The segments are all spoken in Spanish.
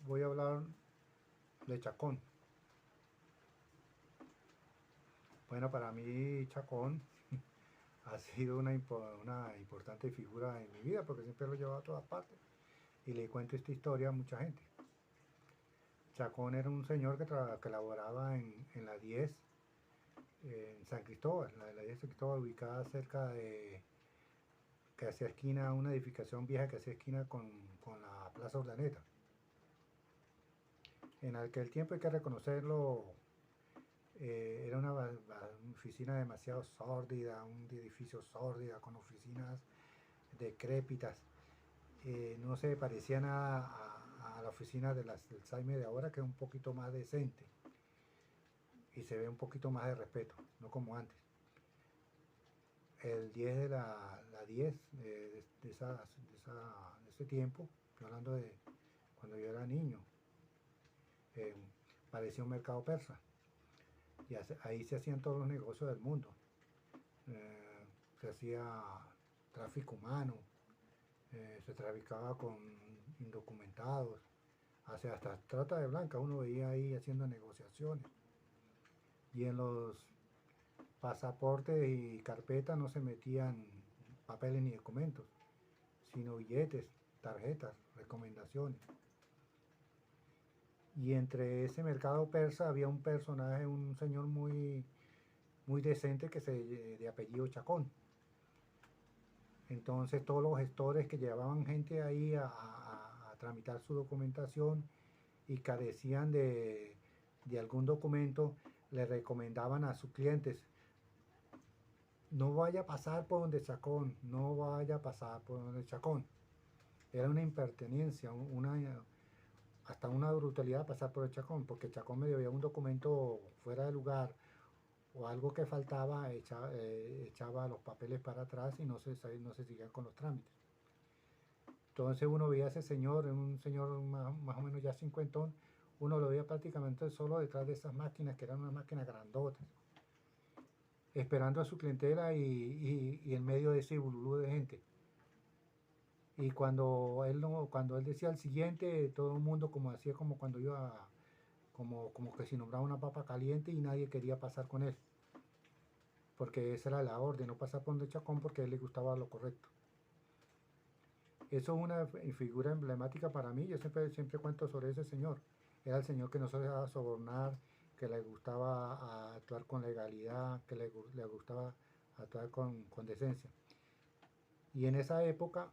voy a hablar de Chacón. Bueno, para mí Chacón ha sido una importante figura en mi vida porque siempre lo he llevado a todas partes y le cuento esta historia a mucha gente. Chacón era un señor que laboraba en la 10, en San Cristóbal, la 10 de San Cristóbal, ubicada cerca de, que hacía esquina, una edificación vieja que hacía esquina con la Plaza Urdaneta. En aquel tiempo hay que reconocerlo, era una oficina demasiado sórdida, un edificio sórdida con oficinas decrépitas. No se parecía nada a la oficina del Saime de ahora, que es un poquito más decente y se ve un poquito más de respeto, no como antes. El 10 de la 10 de ese tiempo, estoy hablando de cuando yo era niño, eh, parecía un mercado persa y ahí se hacían todos los negocios del mundo. Eh, Se hacía tráfico humano, se traficaba con indocumentados, hasta trata de blanca, uno veía ahí haciendo negociaciones. Y en los pasaportes y carpetas no se metían papeles ni documentos, sino billetes, tarjetas, recomendaciones. Y entre ese mercado persa había un personaje, un señor muy decente de apellido Chacón. Entonces todos los gestores que llevaban gente ahí a tramitar su documentación y carecían de algún documento, le recomendaban a sus clientes: no vaya a pasar por donde Chacón, no vaya a pasar por donde Chacón. Era una impertinencia, hasta una brutalidad pasar por el Chacón, porque Chacón me debía un documento fuera de lugar o algo que faltaba, echaba los papeles para atrás y no se seguía con los trámites. Entonces uno veía a ese señor, un señor más o menos ya cincuentón, uno lo veía prácticamente solo detrás de esas máquinas, que eran unas máquinas grandotas, esperando a su clientela y en medio de ese bululú de gente. Y cuando él decía el siguiente, todo el mundo como hacía como cuando iba, como que si nombraba una papa caliente y nadie quería pasar con él. Porque esa era la orden, no pasar por donde Chacón porque a él le gustaba lo correcto. Eso es una figura emblemática para mí, yo siempre cuento sobre ese señor. Era el señor que no se dejaba sobornar, que le gustaba actuar con legalidad, que le gustaba actuar con decencia. Y en esa época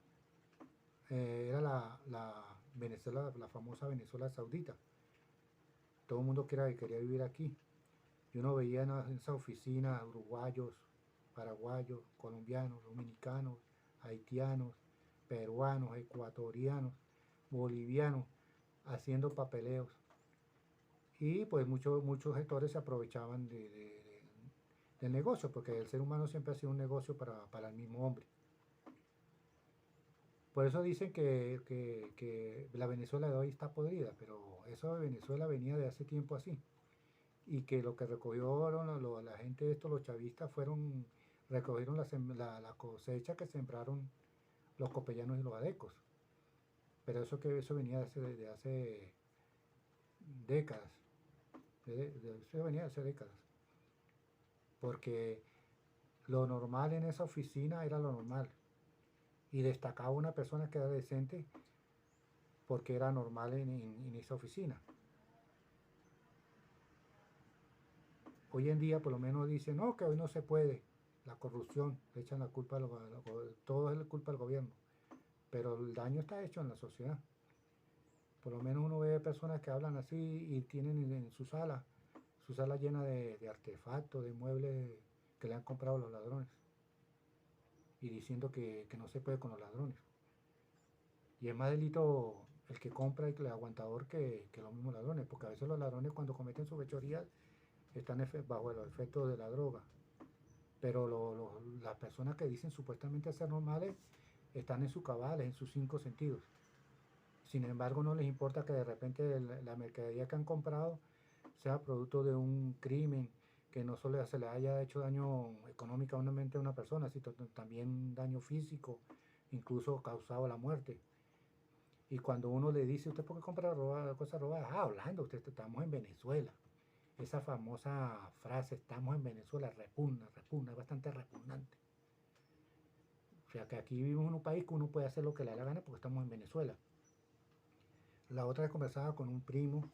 era la Venezuela, la famosa Venezuela Saudita. Todo el mundo quería vivir aquí. Y uno veía en esa oficina uruguayos, paraguayos, colombianos, dominicanos, haitianos, peruanos, ecuatorianos, bolivianos, haciendo papeleos. Y pues muchos gestores se aprovechaban del negocio, porque el ser humano siempre ha sido un negocio para el mismo hombre. Por eso dicen que la Venezuela de hoy está podrida, pero eso de Venezuela venía de hace tiempo así. Y que lo que recogieron la gente de estos, los chavistas, recogieron la cosecha que sembraron los copellanos y los adecos. Pero eso venía de hace décadas. Eso venía de hace décadas. Porque lo normal en esa oficina era lo normal. Y destacaba una persona que era decente porque era normal en esa oficina. Hoy en día por lo menos dicen, no, que hoy no se puede. La corrupción, le echan la culpa todo es la culpa del gobierno. Pero el daño está hecho en la sociedad. Por lo menos uno ve personas que hablan así y tienen en su sala llena de artefactos, de muebles que le han comprado los ladrones. Y diciendo que no se puede con los ladrones. Y es más delito el que compra y el aguantador que los mismos ladrones, porque a veces los ladrones cuando cometen sus fechorías están bajo el efecto de la droga. Pero las personas que dicen supuestamente ser normales están en sus cabales, en sus cinco sentidos. Sin embargo, no les importa que de repente la mercadería que han comprado sea producto de un crimen, que no solo se le haya hecho daño económicamente a una persona, sino también daño físico, incluso causado la muerte. Y cuando uno le dice, ¿usted por qué compra cosas robadas? Ah, Orlando, estamos en Venezuela. Esa famosa frase, estamos en Venezuela, repugna, repugna, es bastante repugnante. O sea, que aquí vivimos en un país que uno puede hacer lo que le da la gana porque estamos en Venezuela. La otra vez conversaba con un primo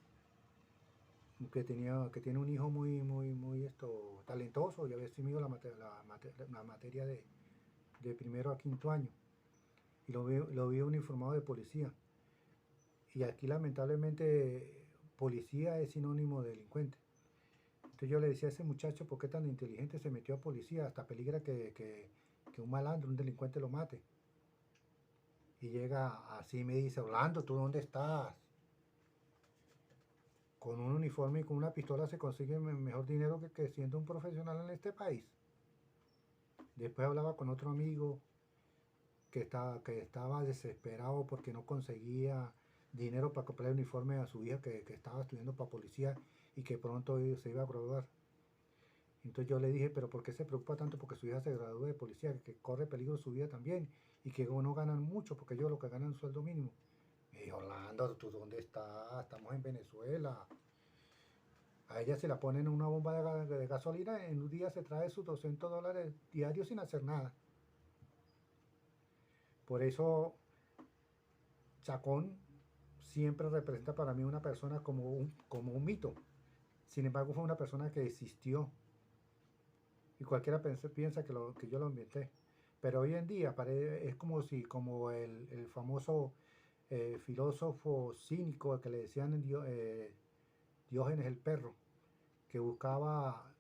que tiene un hijo muy talentoso y había recibido la materia de primero a quinto año. Y lo vi uniformado de policía. Y aquí lamentablemente policía es sinónimo de delincuente. Entonces yo le decía a ese muchacho, ¿por qué tan inteligente se metió a policía? Hasta peligra que un malandro, un delincuente lo mate. Y llega así y me dice, Orlando, ¿tú dónde estás? Con un uniforme y con una pistola se consigue mejor dinero que siendo un profesional en este país. Después hablaba con otro amigo que estaba desesperado porque no conseguía dinero para comprar el uniforme a su hija que estaba estudiando para policía y que pronto se iba a graduar. Entonces yo le dije, pero ¿por qué se preocupa tanto porque su hija se gradúe de policía? Que corre peligro su vida también y que no ganan mucho porque ellos lo que ganan es un sueldo mínimo. Me dijo, Orlando, ¿tú dónde estás? Estamos en Venezuela. A ella se la ponen en una bomba de gasolina, en un día se trae sus $200 diarios sin hacer nada. Por eso Chacón siempre representa para mí una persona como un mito. Sin embargo, fue una persona que existió y cualquiera piensa que yo lo inventé. Pero hoy en día es como si, como el famoso filósofo cínico que le decían Diógenes el perro, que buscaba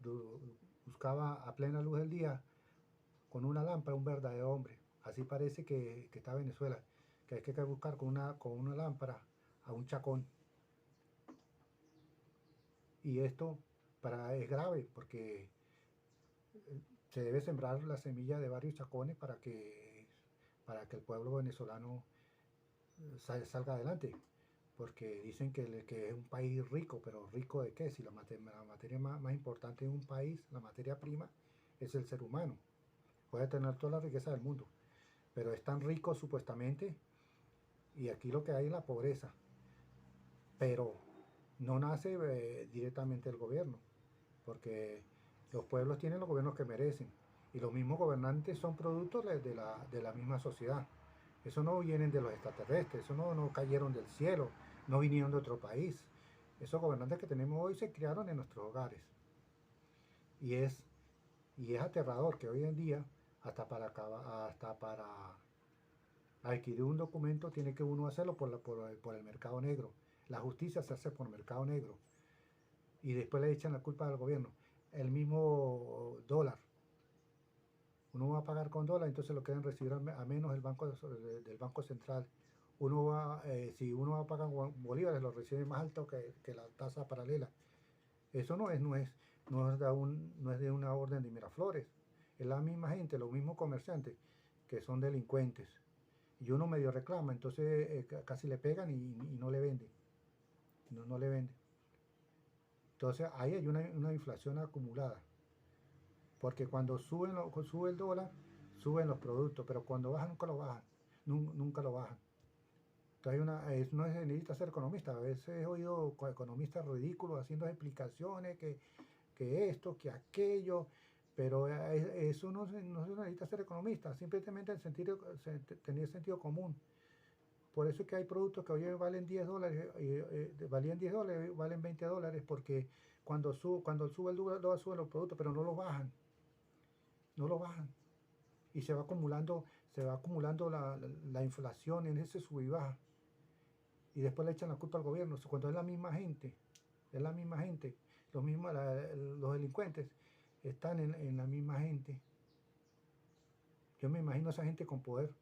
a plena luz del día con una lámpara un verdadero hombre. Así parece que está Venezuela, que hay que buscar con una lámpara a un Chacón. Y esto es grave porque se debe sembrar la semilla de varios Chacones para que el pueblo venezolano salga adelante. Porque dicen que es un país rico, pero ¿rico de qué? Si la materia más importante de un país, la materia prima, es el ser humano. Puede tener toda la riqueza del mundo, pero es tan rico supuestamente, y aquí lo que hay es la pobreza. Pero no nace directamente el gobierno, porque los pueblos tienen los gobiernos que merecen, y los mismos gobernantes son productos de la misma sociedad. Eso no vienen de los extraterrestres, eso no cayeron del cielo, no vinieron de otro país. Esos gobernantes que tenemos hoy se criaron en nuestros hogares. Y es, y es aterrador que hoy en día, hasta para adquirir un documento, tiene que uno hacerlo por el mercado negro. La justicia se hace por el mercado negro. Y después le echan la culpa al gobierno. El mismo dólar. Uno va a pagar con dólar, entonces lo quieren recibir a menos del Banco Central. Si uno va a pagar bolívares, lo recibe más alto que la tasa paralela. Eso no es de una orden de Miraflores. Es la misma gente, los mismos comerciantes que son delincuentes. Y uno medio reclama, entonces casi le pegan y no le venden. No le venden. Entonces ahí hay una inflación acumulada. Porque cuando sube el dólar, suben los productos, pero cuando bajan nunca lo bajan. Nunca lo bajan. Entonces no se necesita ser economista. A veces he oído economistas ridículos haciendo explicaciones que esto, que aquello, pero eso no se necesita ser economista, simplemente tener sentido común. Por eso es que hay productos que hoy valen $10, valían $10, valen $20, porque cuando sube el dólar suben los productos, pero no los bajan, no lo bajan. Y se va acumulando la inflación en ese sub y baja. Y después le echan la culpa al gobierno, cuando es la misma gente, los delincuentes están en la misma gente. Yo me imagino a esa gente con poder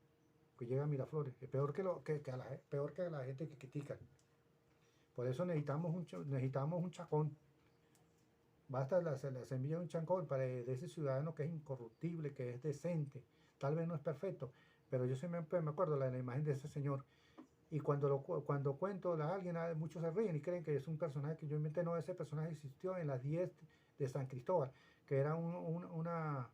que llega a Miraflores, es peor peor que la gente que critica. Por eso necesitamos un Chacón. Basta la semilla de un Chacón de ese ciudadano que es incorruptible, que es decente. Tal vez no es perfecto, pero yo siempre me acuerdo de la imagen de ese señor. Y cuando cuento a alguien, muchos se ríen y creen que es un personaje que yo inventé. No, ese personaje existió en las 10 de San Cristóbal, que era una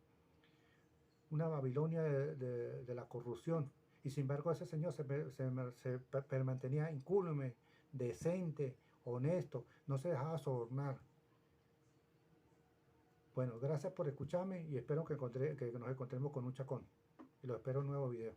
Babilonia de la corrupción. Y sin embargo ese señor se mantenía incólume, decente, honesto, no se dejaba sobornar. Bueno, gracias por escucharme y espero que nos encontremos con un chacón. Y lo espero en un nuevo video.